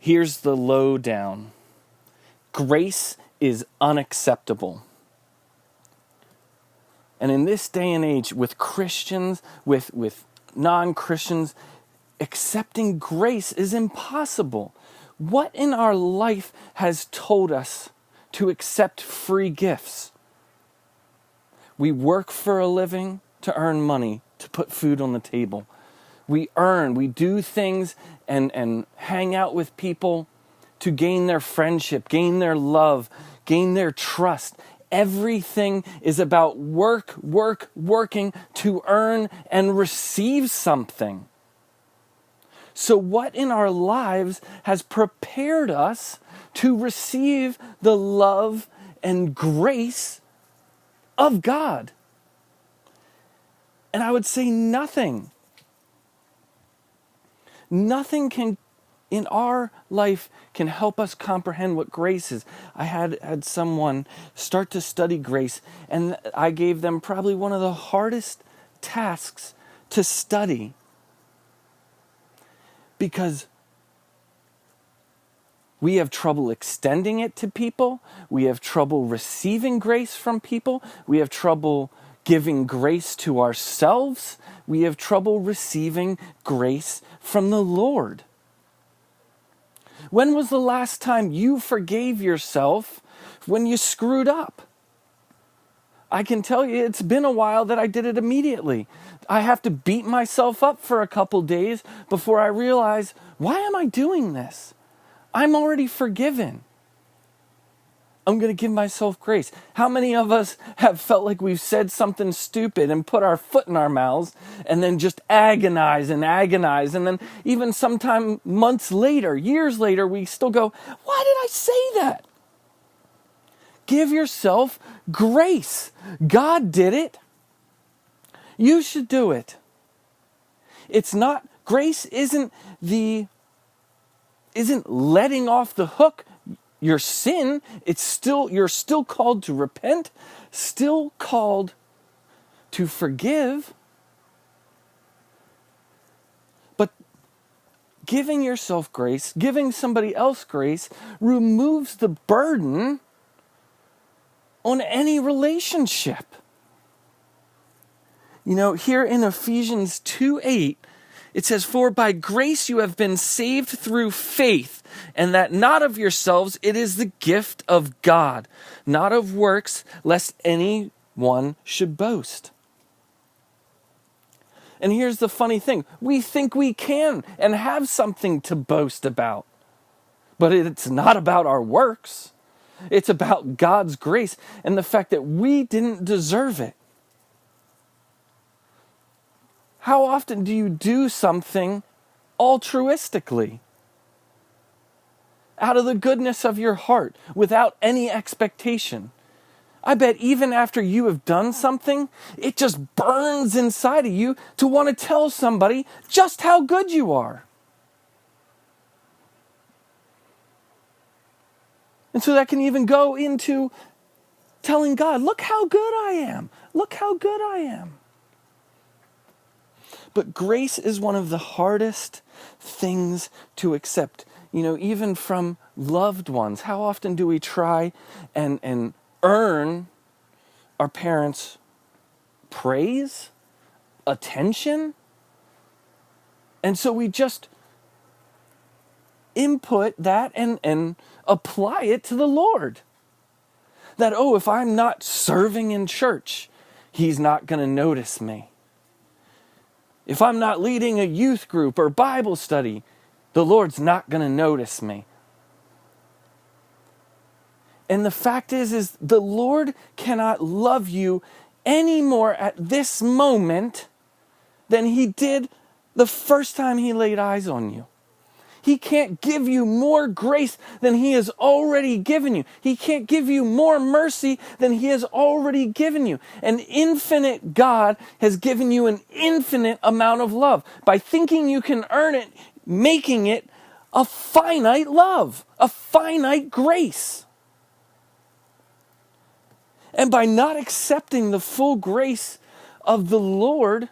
Here's the lowdown. Grace is unacceptable. And in this day and age, with Christians, with non-Christians, accepting grace is impossible. What in our life has told us to accept free gifts? We work for a living to earn money, to put food on the table. We do things and hang out with people to gain their friendship, gain their love, gain their trust. Everything is about working to earn and receive something. So what in our lives has prepared us to receive the love and grace of God? And I would say nothing. Nothing in our life can help us comprehend what grace is. I had someone start to study grace, and I gave them probably one of the hardest tasks to study, because we have trouble extending it to people. We have trouble receiving grace from people. We have trouble giving grace to ourselves. We have trouble receiving grace from the Lord. When was the last time you forgave yourself when you screwed up? I can tell you it's been a while that I did it immediately. I have to beat myself up for a couple days before I realize, why am I doing this? I'm already forgiven. I'm going to give myself grace. How many of us have felt like we've said something stupid and put our foot in our mouths and then just agonize, and then even sometime months later, years later, we still go, why did I say that? Give yourself grace. God did it. You should do it. Grace isn't letting off the hook your sin. You're still called to repent, still called to forgive. But giving yourself grace, giving somebody else grace, removes the burden on any relationship. Here in Ephesians 2:8, it says, "For by grace you have been saved through faith, and that not of yourselves, it is the gift of God, not of works, lest anyone should boast." And here's the funny thing. We think we can and have something to boast about. But it's not about our works. It's about God's grace and the fact that we didn't deserve it. How often do you do something altruistically, out of the goodness of your heart, without any expectation? I bet even after you have done something, it just burns inside of you to want to tell somebody just how good you are. And so that can even go into telling God, look how good I am. Look how good I am. But grace is one of the hardest things to accept, even from loved ones. How often do we try and earn our parents' praise, attention? And so we just input that and apply it to the Lord. That, if I'm not serving in church, He's not going to notice me. If I'm not leading a youth group or Bible study, the Lord's not going to notice me. And the fact is the Lord cannot love you any more at this moment than He did the first time He laid eyes on you. He can't give you more grace than He has already given you. He can't give you more mercy than He has already given you. An infinite God has given you an infinite amount of love. By thinking you can earn it, making it a finite love, a finite grace. And by not accepting the full grace of the Lord,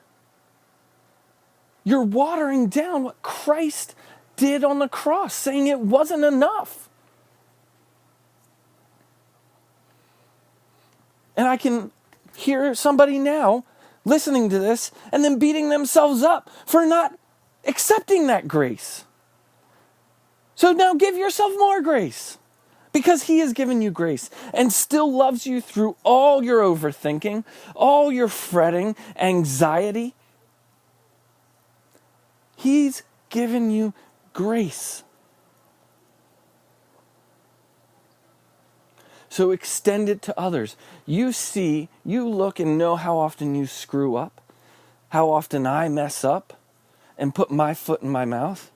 you're watering down what Christ did on the cross, saying it wasn't enough. And I can hear somebody now listening to this and then beating themselves up for not accepting that grace. So now give yourself more grace, because he has given you grace and still loves you through all your overthinking, all your fretting, anxiety. He's given you grace. So extend it to others. You look and know how often you screw up, how often I mess up and put my foot in my mouth.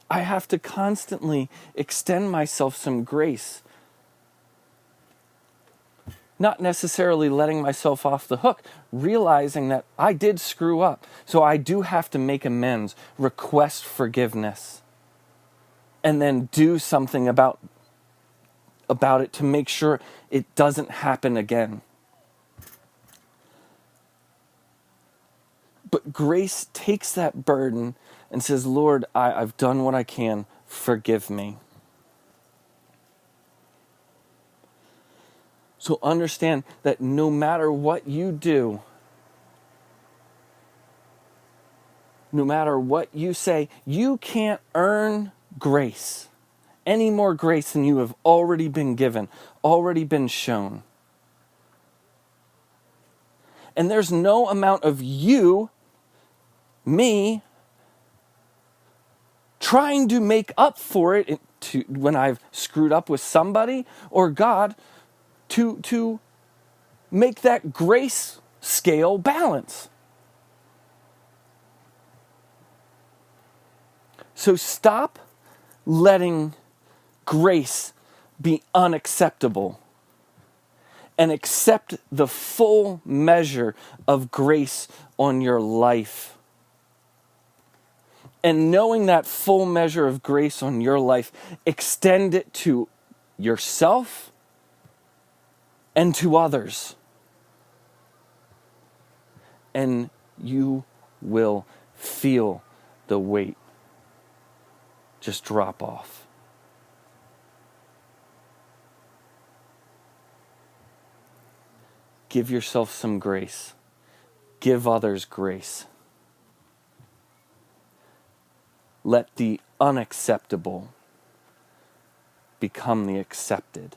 I have to constantly extend myself some grace. Not necessarily letting myself off the hook, realizing that I did screw up. So I do have to make amends, request forgiveness, and then do something about it to make sure it doesn't happen again. But grace takes that burden and says, Lord, I've done what I can. Forgive me. So understand that no matter what you do, no matter what you say, you can't earn grace. Any more grace than you have already been given, already been shown. And there's no amount of you, me, trying to make up for it when I've screwed up with somebody, or God to make that grace scale balance. So stop letting grace be unacceptable and accept the full measure of grace on your life. And knowing that full measure of grace on your life, extend it to yourself and to others. And you will feel the weight just drop off. Give yourself some grace. Give others grace. Let the unacceptable become the accepted.